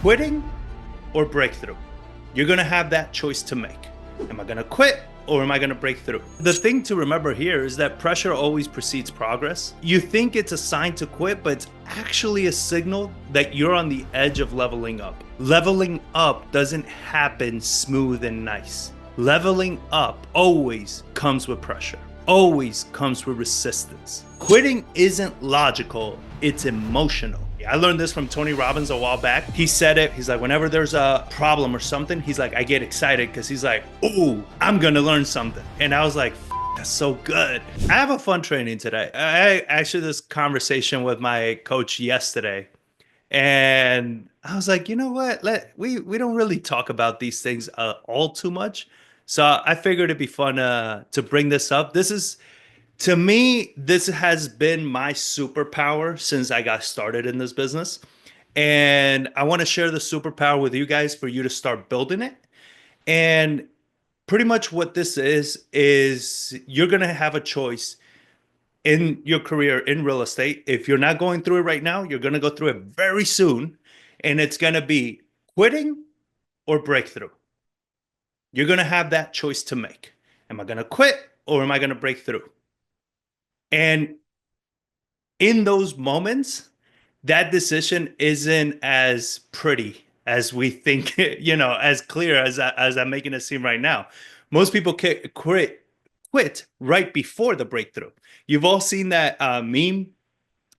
quitting or breakthrough. You're going to have that choice to make. Am I going to quit or am I going to break through? The thing to remember here is that pressure always precedes progress. You think it's a sign to quit, but it's actually a signal that you're on the edge of leveling up. Leveling up doesn't happen smooth and nice. Leveling up always comes with pressure, always comes with resistance. Quitting isn't logical, it's emotional. I learned this from Tony Robbins a while back. He said it, he's like, whenever there's a problem or something, he's like, I get excited because he's like, ooh, I'm gonna learn something. And I was like, that's so good. I have a fun training today. I actually this conversation with my coach yesterday. And I was like, you know what? We don't really talk about these things all too much. So I figured it'd be fun to bring this up. To me, this has been my superpower since I got started in this business. And I want to share the superpower with you guys for you to start building it. And pretty much what this is you're going to have a choice in your career in real estate. If you're not going through it right now, you're going to go through it very soon. And it's going to be quitting or breakthrough. You're going to have that choice to make. Am I going to quit or am I going to break through? And in those moments, that decision isn't as pretty as we think, as clear as I'm making it seem right now. Most people quit right before the breakthrough. You've all seen that meme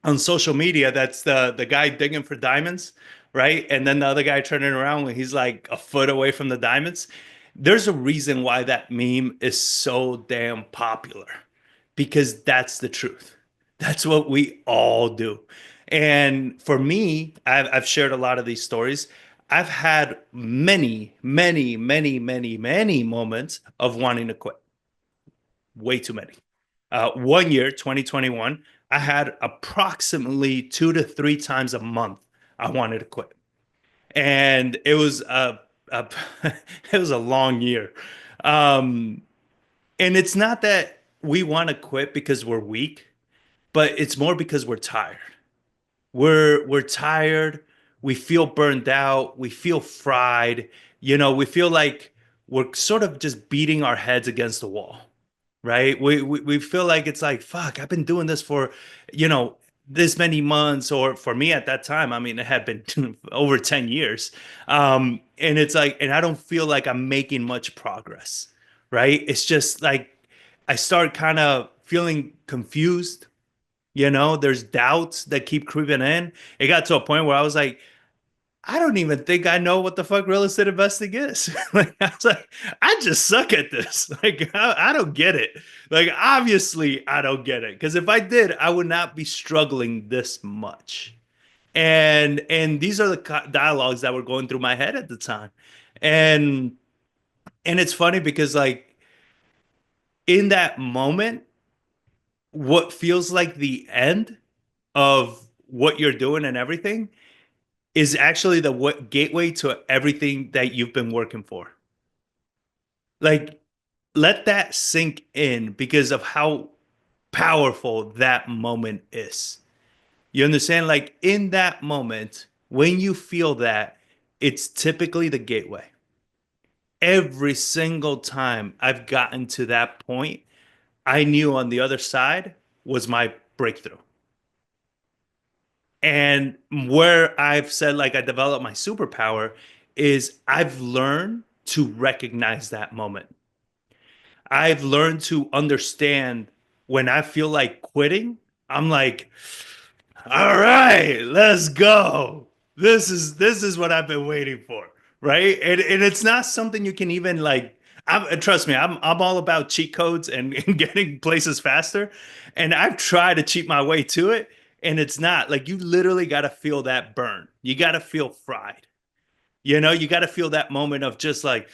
on social media. That's the guy digging for diamonds, right? And then the other guy turning around when he's like a foot away from the diamonds. There's a reason why that meme is so damn popular, because that's the truth. That's what we all do. And for me, I've shared a lot of these stories. I've had many, many, many, many, many moments of wanting to quit. Way too many. One year, 2021, I had approximately 2 to 3 times a month I wanted to quit, and it was a it was a long year. Um, and it's not that we want to quit because we're weak, but it's more because we're tired. We're tired. We feel burned out. We feel fried. We feel like we're sort of just beating our heads against the wall, right? We feel like it's like, fuck, I've been doing this for, you know, this many months, or for me at that time, I mean, it had been over 10 years. And it's like, and I don't feel like I'm making much progress, right? It's just like I start kind of feeling confused. There's doubts that keep creeping in. It got to a point where I was like, I don't even think I know what the fuck real estate investing is. Like, I was like, I just suck at this. Like, I don't get it. Like, obviously, I don't get it. Because if I did, I would not be struggling this much. And these are the dialogues that were going through my head at the time. And and it's funny because like in that moment, what feels like the end of what you're doing and everything is actually the what gateway to everything that you've been working for. Like, let that sink in because of how powerful that moment is. You understand? Like, in that moment, when you feel that, it's typically the gateway. Every single time I've gotten to that point, I knew on the other side was my breakthrough. And where I've said, like, I developed my superpower is I've learned to recognize that moment. I've learned to understand when I feel like quitting, I'm like, all right, let's go. This is what I've been waiting for, right? And it's not something you can even like. Trust me, I'm all about cheat codes and getting places faster, and I've tried to cheat my way to it, and it's not like you literally got to feel that burn. You got to feel fried. You got to feel that moment of just like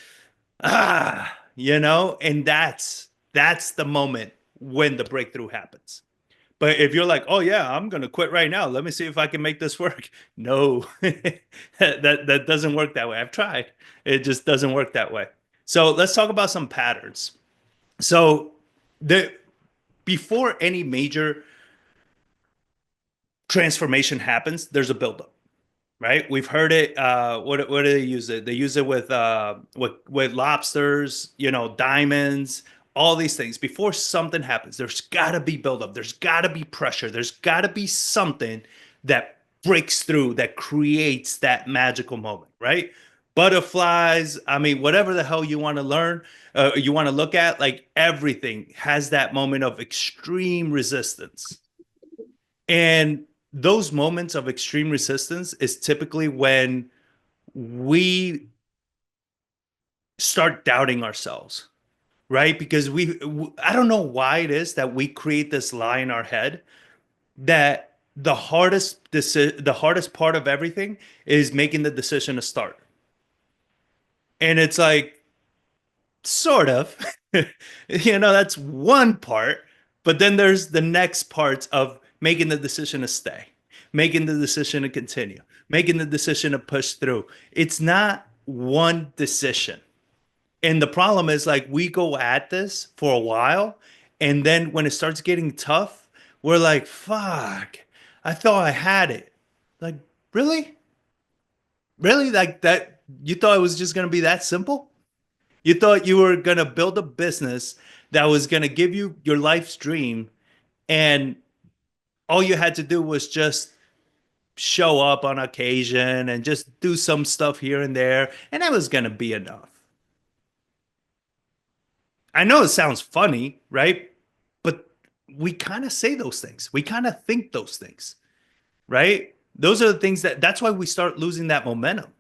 and that's the moment when the breakthrough happens. But if you're like, oh yeah, I'm gonna quit right now. Let me see if I can make this work. No, that doesn't work that way. I've tried. It just doesn't work that way. So let's talk about some patterns. So the before any major transformation happens, there's a buildup. right? We've heard it. What do they use it? They use it with lobsters, diamonds, all these things. Before something happens, there's got to be buildup. There's got to be pressure. There's got to be something that breaks through, that creates that magical moment, right? Butterflies. I mean, whatever the hell you want to learn, you want to look at, like everything has that moment of extreme resistance. And those moments of extreme resistance is typically when we start doubting ourselves, right? Because I don't know why it is that we create this lie in our head that the hardest part of everything is making the decision to start. And it's like, sort of. That's one part. But then there's the next parts of making the decision to stay, making the decision to continue, making the decision to push through. It's not one decision. And the problem is, like, we go at this for a while. And then when it starts getting tough, we're like, fuck, I thought I had it. Like, really? Really? Like that? You thought it was just going to be that simple? You thought you were going to build a business that was going to give you your life's dream, and all you had to do was just show up on occasion and just do some stuff here and there, and that was going to be enough. I know it sounds funny, right? But we kind of say those things. We kind of think those things, right? Those are the things that's why we start losing that momentum.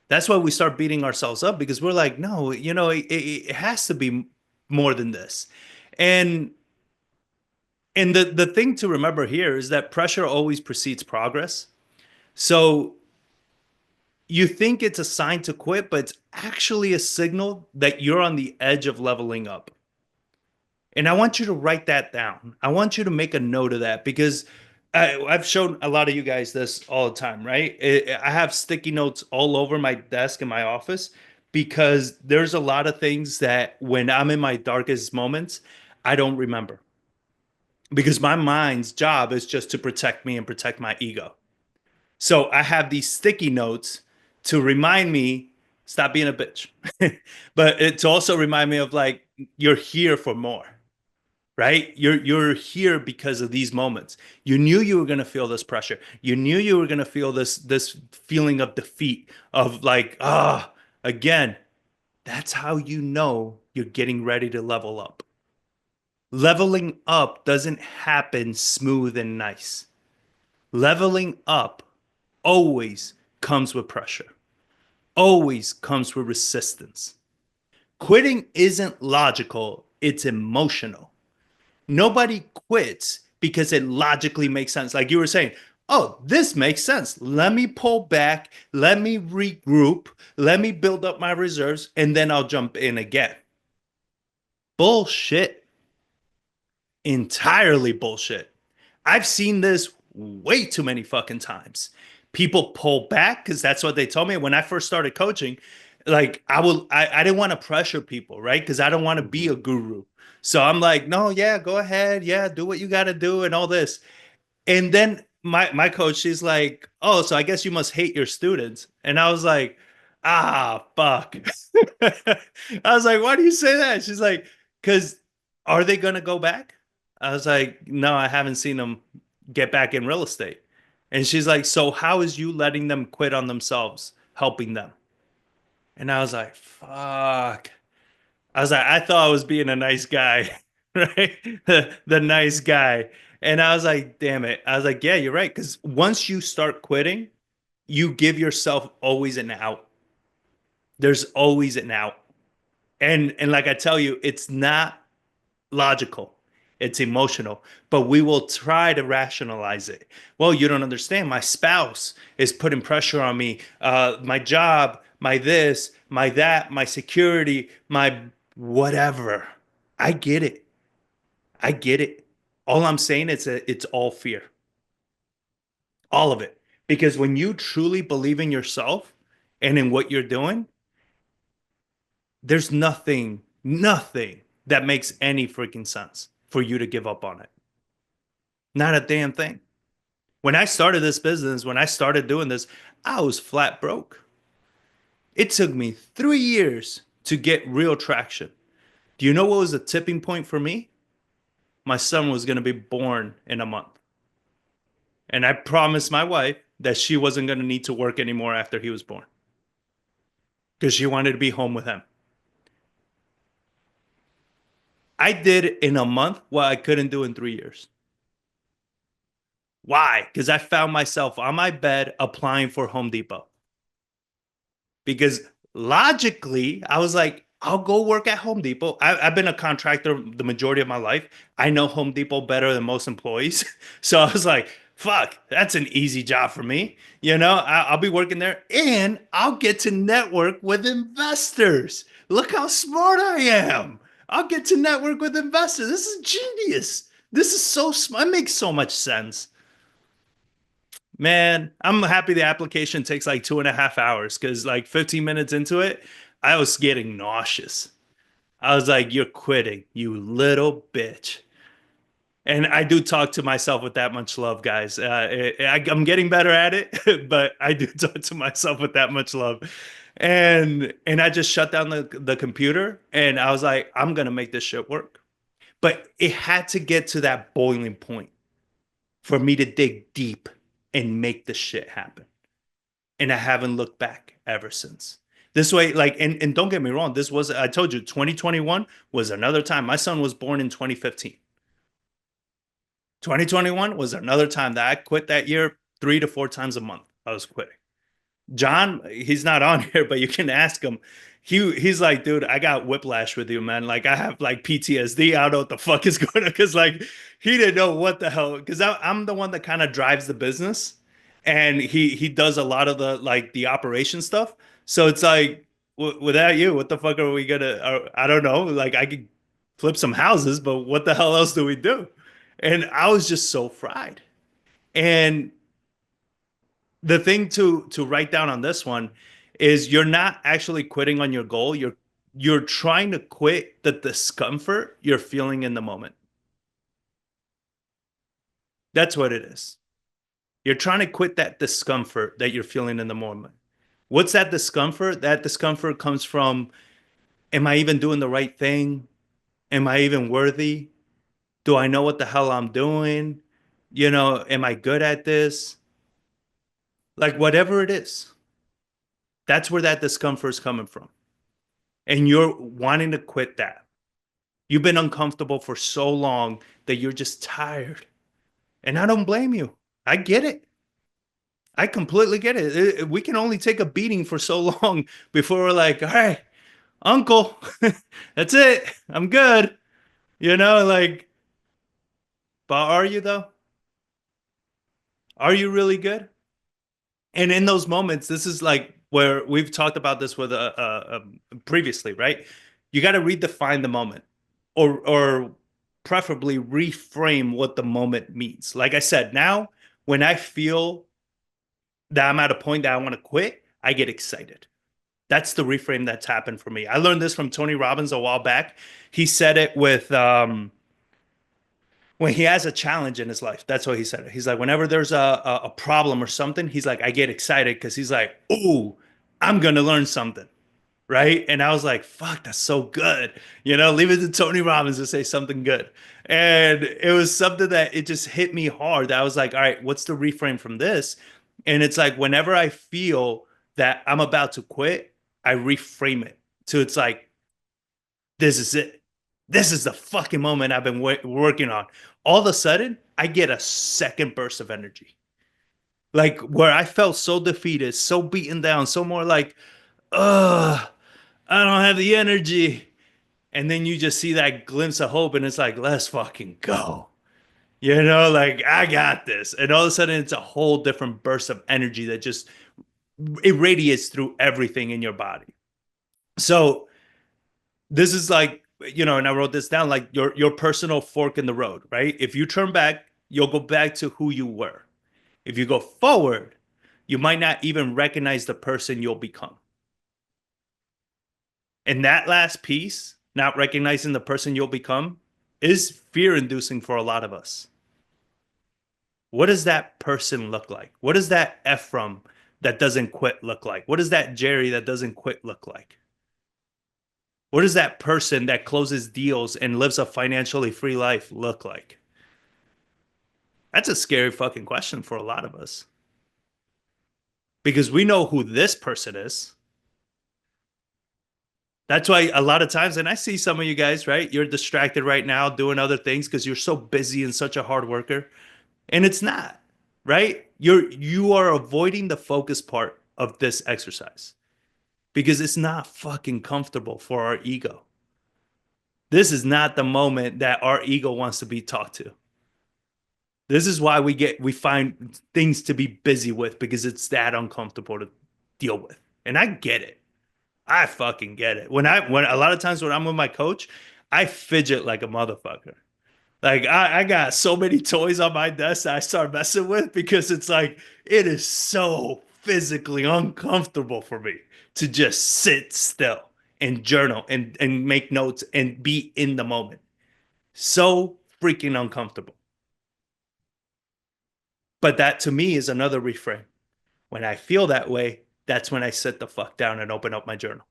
That's why we start beating ourselves up, because we're like, no, it has to be more than this. And the thing to remember here is that pressure always precedes progress. So you think it's a sign to quit, but it's actually a signal that you're on the edge of leveling up. And I want you to write that down. I want you to make a note of that, because I've shown a lot of you guys this all the time, right? I have sticky notes all over my desk in my office, because there's a lot of things that when I'm in my darkest moments, I don't remember, because my mind's job is just to protect me and protect my ego. So I have these sticky notes to remind me, stop being a bitch. But it's also remind me of, like, you're here for more, right? You're here because of these moments. You knew you were going to feel this pressure. You knew you were going to feel this feeling of defeat, of like, again. That's how you know you're getting ready to level up. Leveling up doesn't happen smooth and nice. Leveling up always comes with pressure, always comes with resistance. Quitting isn't logical, it's emotional. Nobody quits because it logically makes sense. Like you were saying, oh, this makes sense. Let me pull back, let me regroup, let me build up my reserves, and then I'll jump in again. Bullshit. Entirely bullshit. I've seen this way too many fucking times. People pull back because that's what they told me when I first started coaching. Like, I didn't want to pressure people, right? Because I don't want to be a guru. So I'm like, no, yeah, go ahead, yeah, do what you got to do and all this. And then my coach, she's like, "Oh, so I guess you must hate your students." And I was like, fuck. I was like, "Why do you say that?" She's like, "Cuz are they going to go back?" I was like, "No, I haven't seen them get back in real estate." And she's like, "So how is you letting them quit on themselves helping them?" And I was like, "Fuck." I was like, I thought I was being a nice guy, right? The nice guy. And I was like, damn it. I was like, yeah, you're right. Because once you start quitting, you give yourself always an out. There's always an out. And like I tell you, it's not logical. It's emotional, but we will try to rationalize it. Well, you don't understand. My spouse is putting pressure on me. My job, my this, my that, my security, my whatever. I get it. I get it. All I'm saying is that it's all fear, all of it. Because when you truly believe in yourself and in what you're doing, there's nothing that makes any freaking sense for you to give up on it. Not a damn thing. When I started this business, when I started doing this, I was flat broke. It took me 3 years to get real traction. Do you know what was the tipping point for me? My son was going to be born in a month. And I promised my wife that she wasn't going to need to work anymore after he was born because she wanted to be home with him. I did in a month what I couldn't do in 3 years. Why? Because I found myself on my bed applying for Home Depot. Because logically, I was like, I'll go work at Home Depot. I've been a contractor the majority of my life. I know Home Depot better than most employees. So I was like, fuck, that's an easy job for me. I'll be working there and I'll get to network with investors. Look how smart I am. I'll get to network with investors. This is genius. This is so smart. It makes so much sense. Man, I'm happy the application takes like 2.5 hours because like 15 minutes into it, I was getting nauseous. I was like, you're quitting, you little bitch. And I do talk to myself with that much love, guys. I'm getting better at it, but I do talk to myself with that much love. And I just shut down the computer and I was like, I'm gonna make this shit work. But it had to get to that boiling point for me to dig deep and make the shit happen. And I haven't looked back ever since. This way, like, and don't get me wrong, this was, I told you, 2021 was another time. My son was born in 2015. 2021 was another time that I quit that year 3 to 4 times a month. I was quitting. John, he's not on here, but you can ask him. He's like, dude, I got whiplash with you, man. Like I have like PTSD. I don't know what the fuck is going on because like he didn't know what the hell. Because I'm the one that kind of drives the business, and he does a lot of the like the operation stuff. So it's like without you, what the fuck are we gonna? I don't know. Like I could flip some houses, but what the hell else do we do? And I was just so fried. And the thing to write down on this one is you're not actually quitting on your goal. You're trying to quit the discomfort you're feeling in the moment. That's what it is. You're trying to quit that discomfort that you're feeling in the moment. What's that discomfort? That discomfort comes from, am I even doing the right thing? Am I even worthy? Do I know what the hell I'm doing? Am I good at this? Like whatever it is, that's where that discomfort is coming from. And you're wanting to quit that. You've been uncomfortable for so long that you're just tired. And I don't blame you. I get it. I completely get it. We can only take a beating for so long before we're like, all right, uncle, that's it. I'm good. Like, but are you though? Are you really good? And in those moments, this is like where we've talked about this with previously, right? You got to redefine the moment, or preferably reframe what the moment means. Like I said, now when I feel that I'm at a point that I want to quit, I get excited. That's the reframe that's happened for me. I learned this from Tony Robbins a while back. He said it with when he has a challenge in his life. That's what he said. He's like, whenever there's a problem or something, he's like, I get excited because he's like, ooh, I'm gonna learn something. Right. And I was like, fuck, that's so good. Leave it to Tony Robbins to say something good. And it was something that it just hit me hard. That I was like, all right, what's the reframe from this? And it's like whenever I feel that I'm about to quit, I reframe it. So it's like, this is it. This is the fucking moment I've been working on. All of a sudden, I get a second burst of energy. Like where I felt so defeated, so beaten down, so more like, ugh, I don't have the energy. And then you just see that glimpse of hope, and it's like, let's fucking go. Like I got this. And all of a sudden, it's a whole different burst of energy that just irradiates through everything in your body. So this is like, and I wrote this down, like your personal fork in the road, right? If you turn back, you'll go back to who you were. If you go forward, you might not even recognize the person you'll become. And that last piece, not recognizing the person you'll become, is fear inducing for a lot of us. What does that person look like? What does that Ephraim that doesn't quit look like? What does that Jerry that doesn't quit look like? What does that person that closes deals and lives a financially free life look like? That's a scary fucking question for a lot of us because we know who this person is. That's why a lot of times, and I see some of you guys, right? You're distracted right now doing other things because you're so busy and such a hard worker. And it's not, right? You are avoiding the focus part of this exercise because it's not fucking comfortable for our ego. This is not the moment that our ego wants to be talked to. This is why we find things to be busy with because it's that uncomfortable to deal with. And I get it. I fucking get it. When a lot of times when I'm with my coach, I fidget like a motherfucker. Like I got so many toys on my desk that I start messing with because it's like it is so physically uncomfortable for me to just sit still and journal and make notes and be in the moment. So freaking uncomfortable. But that to me is another reframe. When I feel that way, that's when I sit the fuck down and open up my journal.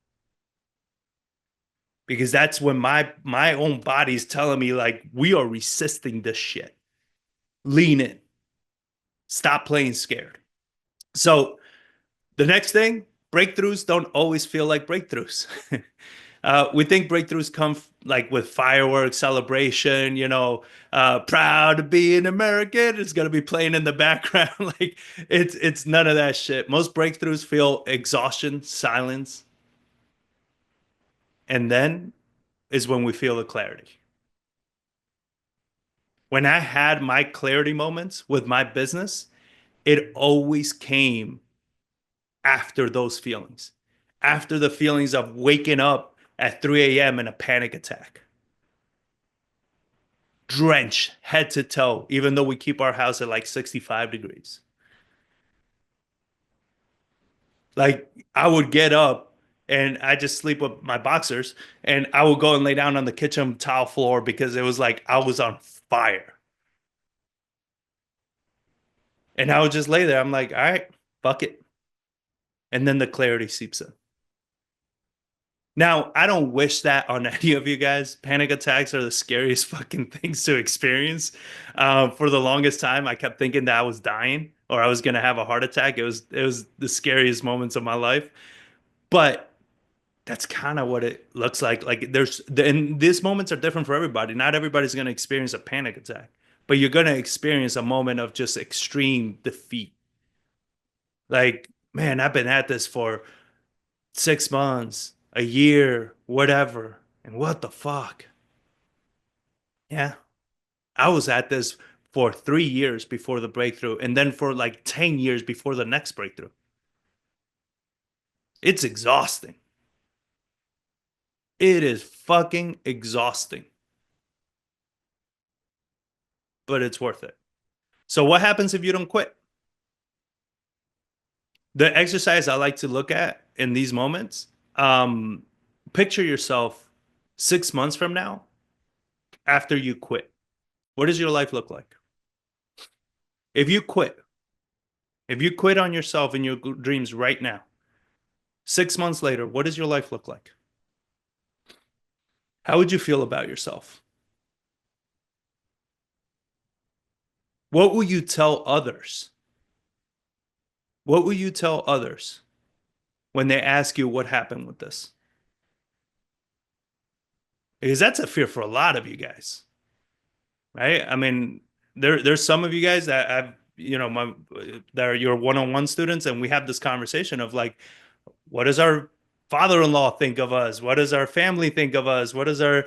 Because that's when my own body's telling me like we are resisting this shit. Lean in. Stop playing scared. So the next thing, breakthroughs don't always feel like breakthroughs. We think breakthroughs come like with fireworks, celebration, proud to be an American. It's gonna be playing in the background. Like it's none of that shit. Most breakthroughs feel exhaustion, silence, and then is when we feel the clarity. When I had my clarity moments with my business, it always came after those feelings, after the feelings of waking up at 3 a.m. in a panic attack, drenched head to toe, even though we keep our house at like 65 degrees. Like I would get up and I just sleep with my boxers and I would go and lay down on the kitchen tile floor because it was like I was on fire. And I would just lay there. I'm like, all right, fuck it. And then the clarity seeps in. Now, I don't wish that on any of you guys. Panic attacks are the scariest fucking things to experience. For the longest time, I kept thinking that I was dying or I was gonna have a heart attack. It was the scariest moments of my life. But that's kind of what it looks like. Like and these moments are different for everybody. Not everybody's gonna experience a panic attack, but you're gonna experience a moment of just extreme defeat. Like, man, I've been at this for 6 months, a year, whatever. And what the fuck? Yeah. I was at this for 3 years before the breakthrough, and then for like 10 years before the next breakthrough. It's exhausting. It is fucking exhausting, but it's worth it. So, what happens if you don't quit? The exercise I like to look at in these moments, um, picture yourself 6 months from now after you quit. What does your life look like? If you quit, if you quit on yourself and your dreams right now, 6 months later, what does your life look like? How would you feel about yourself? What will you tell others? What will you tell others when they ask you what happened with this? Because that's a fear for a lot of you guys, right? I mean, there's some of you guys that I've, that are your one-on-one students, and we have this conversation of like, what does our father-in-law think of us? What does our family think of us? What does our,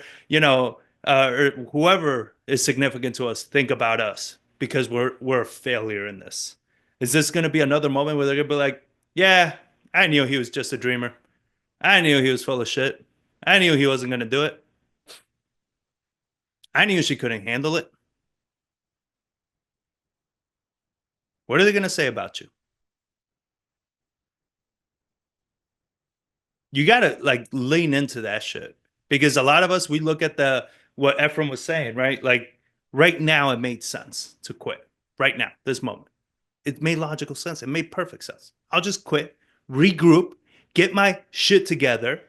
or whoever is significant to us think about us? Because we're a failure in this. Is this going to be another moment where they're going to be like, yeah, I knew he was just a dreamer. I knew he was full of shit. I knew he wasn't going to do it. I knew she couldn't handle it. What are they going to say about you? You got to like lean into that shit because a lot of us, we look at what Ephraim was saying, right? Like right now, it made sense to quit. right now, this moment. It made logical sense. It made perfect sense. I'll just quit, regroup, get my shit together,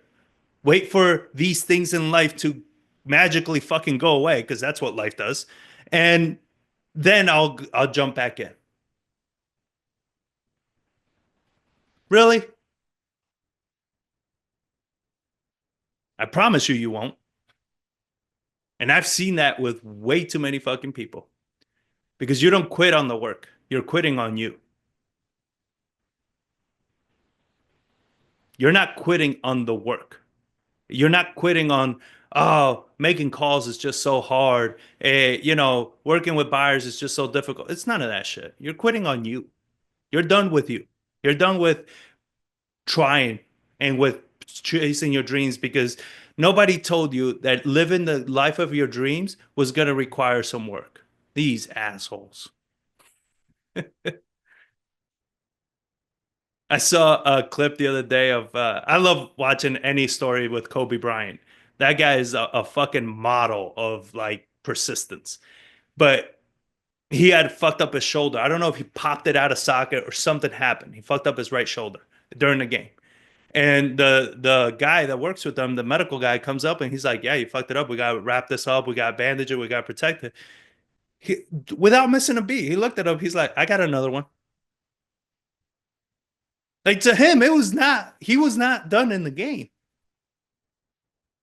wait for these things in life to magically fucking go away because that's what life does, and then I'll jump back in. Really? I promise you, you won't. And I've seen that with way too many fucking people because you don't quit on the work. You're quitting on you. You're not quitting on the work. You're not quitting on, oh, making calls is just so hard. Working with buyers is just so difficult. It's none of that shit. You're quitting on you. You're done with you. You're done with trying and with chasing your dreams because nobody told you that living the life of your dreams was going to require some work. These assholes. I saw a clip the other day of I love watching any story with Kobe Bryant. That guy is a fucking model of like persistence. But he had fucked up his shoulder. I don't know if he popped it out of socket or something happened. He fucked up his right shoulder during the game. And the guy that works with them, the medical guy, comes up and he's like, "Yeah, you fucked it up. We got to wrap this up. We got to bandage it. We got to protect it." He, without missing a beat, he looked at him. He's like, "I got another one." Like to him, it was not. He was not done in the game.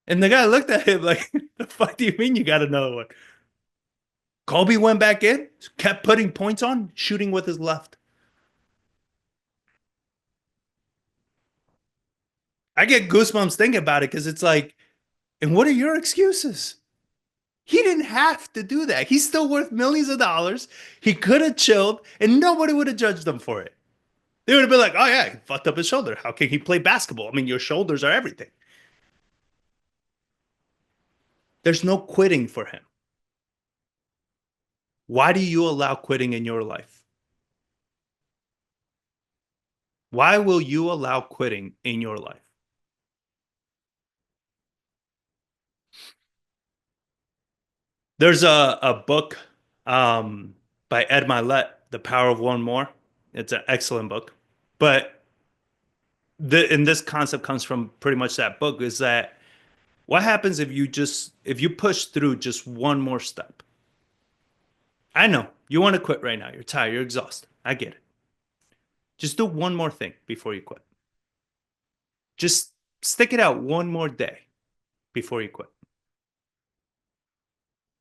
And the guy looked at him like, "The fuck do you mean you got another one?" Kobe went back in, kept putting points on, shooting with his left. I get goosebumps thinking about it because it's like, and what are your excuses? He didn't have to do that. He's still worth millions of dollars. He could have chilled and nobody would have judged him for it. They would have been like, oh, yeah, he fucked up his shoulder. How can he play basketball? I mean, your shoulders are everything. There's no quitting for him. Why do you allow quitting in your life? Why will you allow quitting in your life? There's a book by Ed Milet, The Power of One More. It's an excellent book. But and this concept comes from pretty much that book is that what happens if you push through just one more step? I know you want to quit right now. You're tired. You're exhausted. I get it. Just do one more thing before you quit. Just stick it out one more day before you quit.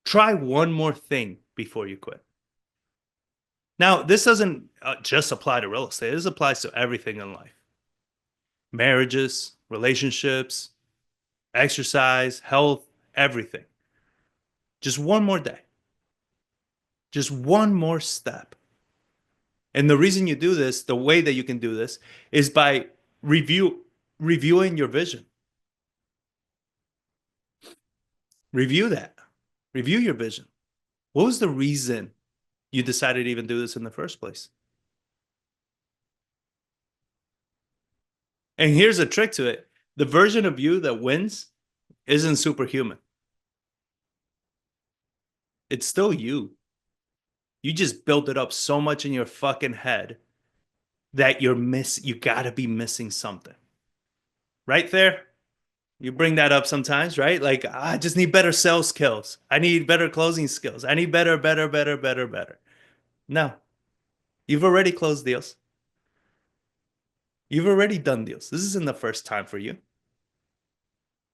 Try one more thing before you quit. Now, this doesn't just apply to real estate. This applies to everything in life. Marriages, relationships, exercise, health, everything. Just one more day. Just one more step. And the reason you do this, the way that you can do this, is by reviewing your vision. Review that. Review your vision. What was the reason you decided to even do this in the first place? And here's a trick to it. The version of you that wins isn't superhuman. It's still you. You just built it up so much in your fucking head that you gotta be missing something. Right there? You bring that up sometimes, right? Like, I just need better sales skills. I need better closing skills. I need better. No, you've already closed deals. You've already done deals. This isn't the first time for you.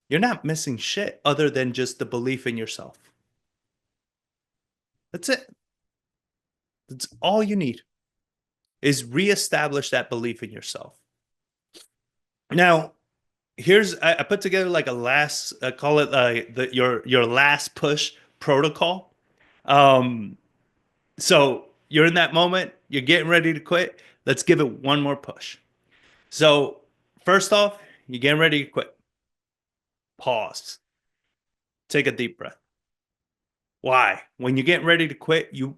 You're not missing shit other than just the belief in yourself. That's it. That's all you need is reestablish that belief in yourself. Now, I put together like a last call it your last push protocol. Um, so you're in that moment, you're getting ready to quit. Let's give it one more push. So first off, you're getting ready to quit. Pause. Take a deep breath. Why? When you're getting ready to quit, you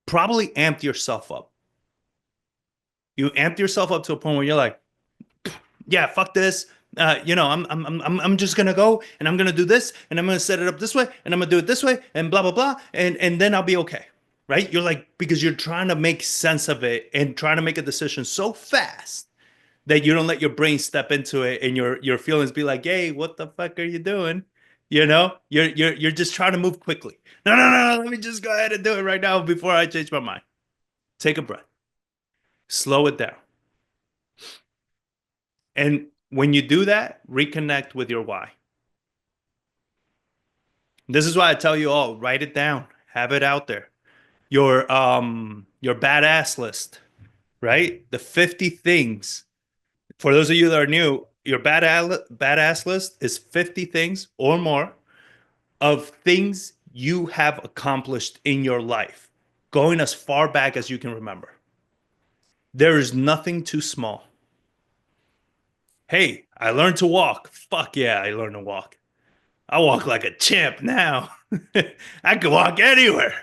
probably amped yourself up. You amped yourself up to a point where you're like, yeah, fuck this. I'm just gonna go and I'm gonna do this and I'm gonna set it up this way and I'm gonna do it this way and blah blah blah and then I'll be okay. right? You're like, because you're trying to make sense of it and trying to make a decision so fast that you don't let your brain step into it and your feelings be like, hey, what the fuck are you doing? You know, you're just trying to move quickly. No, no, no, no, let me just go ahead and do it right now before I change my mind. Take a breath, slow it down. And when you do that, reconnect with your why. This is why I tell you all, write it down, have it out there. Your badass list, right? The 50 things. For those of you that are new, your badass list is 50 things or more of things you have accomplished in your life, going as far back as you can remember. There is nothing too small. Hey, I learned to walk. Fuck yeah, I learned to walk. I walk like a champ now. I can walk anywhere.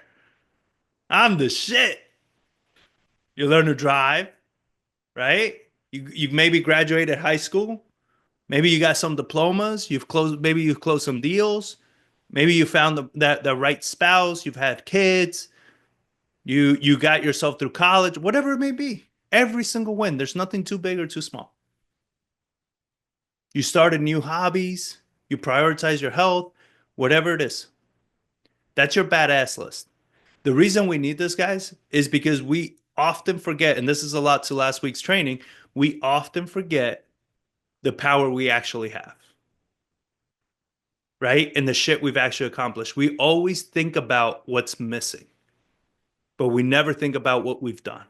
I'm the shit. You learn to drive, right? You maybe graduated high school. Maybe you got some diplomas. Maybe you've closed some deals. Maybe you found the right spouse. You've had kids. You got yourself through college. Whatever it may be. Every single win. There's nothing too big or too small. You started new hobbies. You prioritize your health. Whatever it is. That's your badass list. The reason we need this, guys, is because we often forget, and this is a lot to last week's training, we often forget the power we actually have, right? And the shit we've actually accomplished. We always think about what's missing, but we never think about what we've done.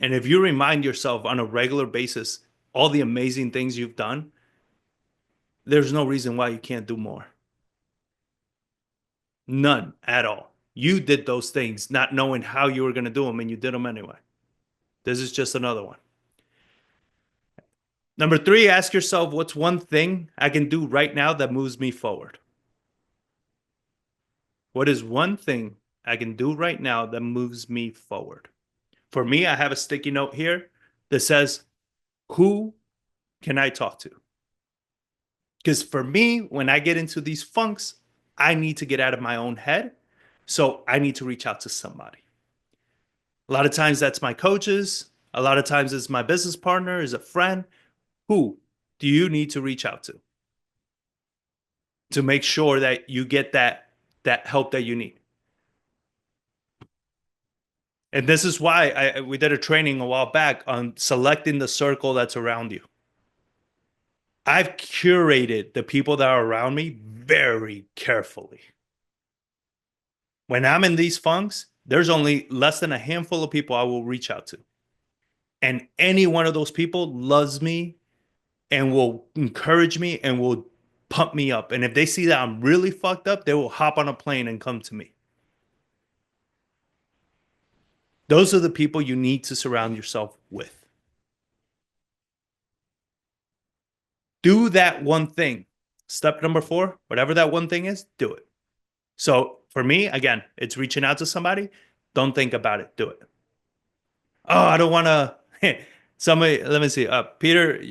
And if you remind yourself on a regular basis all the amazing things you've done, there's no reason why you can't do more. None at all. You did those things not knowing how you were going to do them, and you did them anyway. This is just another one. Number three, ask yourself, what's one thing I can do right now that moves me forward? What is one thing I can do right now that moves me forward? For me, I have a sticky note here that says, who can I talk to? Because for me, when I get into these funks, I need to get out of my own head. So I need to reach out to somebody. A lot of times that's my coaches. A lot of times it's my business partner, is a friend. Who do you need to reach out to make sure that you get that help that you need? And this is why we did a training a while back on selecting the circle that's around you. I've curated the people that are around me very carefully. When I'm in these funks, there's only less than a handful of people I will reach out to. And any one of those people loves me and will encourage me and will pump me up. And if they see that I'm really fucked up, they will hop on a plane and come to me. Those are the people you need to surround yourself with. Do that one thing. Step number 4, whatever that one thing is, do it. So for me, again, it's reaching out to somebody. Don't think about it. Do it. Oh, I don't want to. Somebody, let me see. Peter,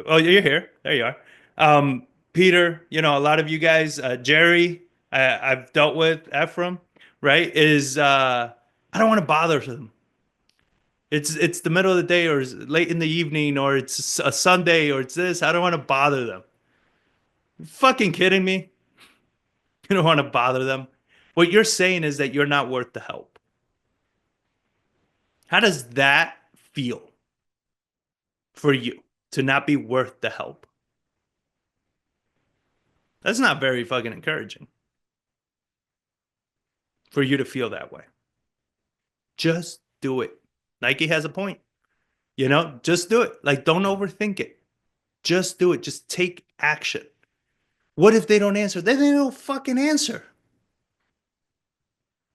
oh, you're here. There you are. Peter, a lot of you guys, Jerry, I've dealt with Ephraim, right? I don't want to bother them. It's the middle of the day, or it's late in the evening, or it's a Sunday, or it's this. I don't want to bother them. You fucking kidding me? You don't want to bother them. What you're saying is that you're not worth the help. How does that feel for you to not be worth the help? That's not very fucking encouraging for you to feel that way. Just do it. Nike has a point. Just do it. Like, don't overthink it. Just do it. Just take action. What if they don't answer? Then they don't fucking answer.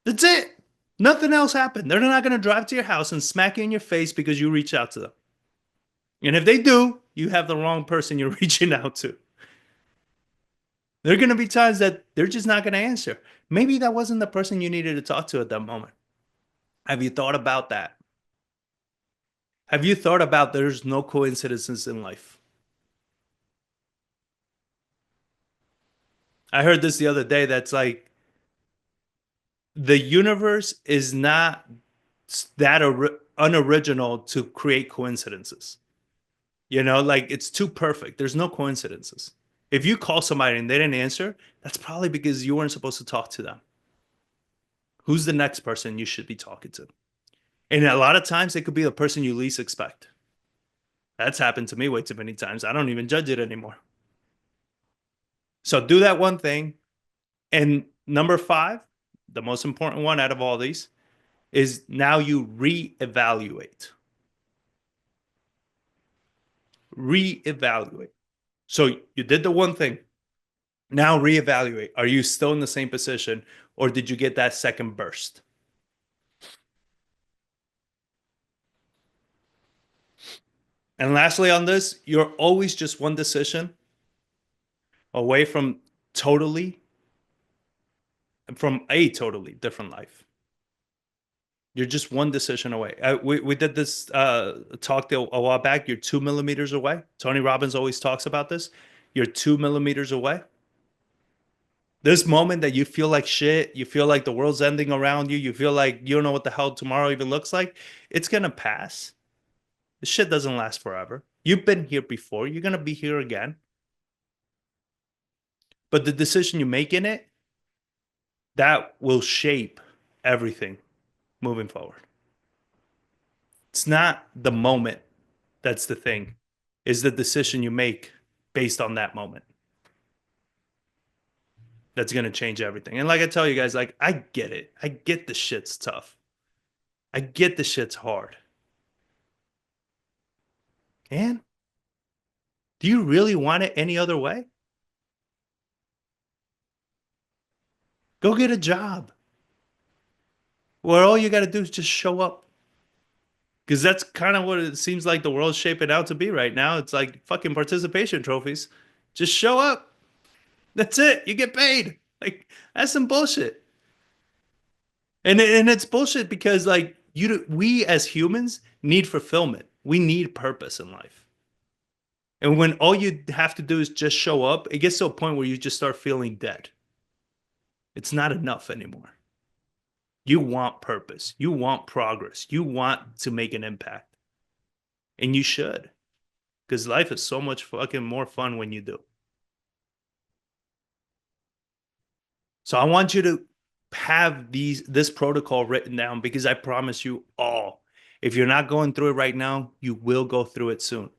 That's it. Nothing else happened. They're not going to drive to your house and smack you in your face because you reach out to them. And if they do, you have the wrong person you're reaching out to. There are going to be times that they're just not going to answer. Maybe that wasn't the person you needed to talk to at that moment. Have you thought about that? Have you thought about there's no coincidences in life? I heard this the other day that's like, The universe is not that unoriginal to create coincidences. You know, like it's too perfect. There's no coincidences. If you call somebody and they didn't answer, that's probably because you weren't supposed to talk to them. Who's the next person you should be talking to? And a lot of times it could be the person you least expect. That's happened to me way too many times. I don't even judge it anymore. So do that one thing. And number five, the most important one out of all these, is now you reevaluate. Reevaluate. So you did the one thing. Now reevaluate. Are you still in the same position or did you get that second burst? And lastly, on this, you're always just one decision away totally from a totally different life. You're just one decision away. We did this talk a while back. You're 2 millimeters away. Tony Robbins always talks about this. You're 2 millimeters away. This moment that you feel like shit, you feel like the world's ending around you, you feel like you don't know what the hell tomorrow even looks like, it's gonna pass. This shit doesn't last forever. You've been here before. You're gonna be here again. But the decision you make in it, that will shape everything moving forward. It's not the moment that's the thing, is the decision you make based on that moment. That's going to change everything. And like I tell you guys, like, I get it. I get the shit's tough. I get the shit's hard. And do you really want it any other way? Go get a job where all you got to do is just show up. Because that's kind of what it seems like the world's shaping out to be right now. It's like fucking participation trophies. Just show up. That's it. You get paid. Like, that's some bullshit. And it's bullshit because like we as humans need fulfillment. We need purpose in life. And when all you have to do is just show up, it gets to a point where you just start feeling dead. It's not enough anymore. You want purpose. You want progress. You want to make an impact. And you should. Because life is so much fucking more fun when you do. So I want you to have this protocol written down because I promise you all, if you're not going through it right now, you will go through it soon.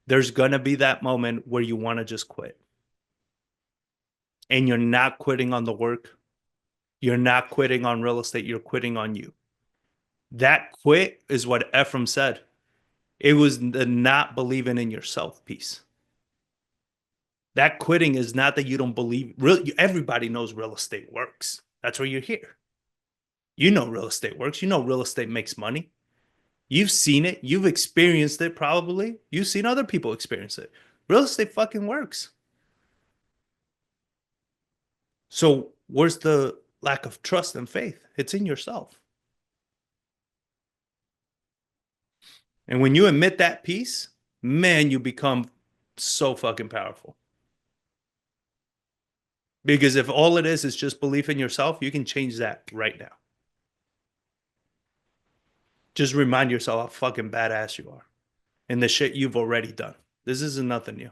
There's going to be that moment where you want to just quit. And you're not quitting on the work. You're not quitting on real estate. You're quitting on you. That quit is what Ephraim said. It was the not believing in yourself piece. That quitting is not that you don't believe. Everybody knows real estate works. That's why you're here. You know real estate works. You know real estate makes money. You've seen it. You've experienced it probably. You've seen other people experience it. Real estate fucking works. So where's the lack of trust and faith? It's in yourself. And when you admit that piece, man, you become so fucking powerful. Because if all it is just belief in yourself, you can change that right now. Just remind yourself how fucking badass you are and the shit you've already done. This isn't nothing new.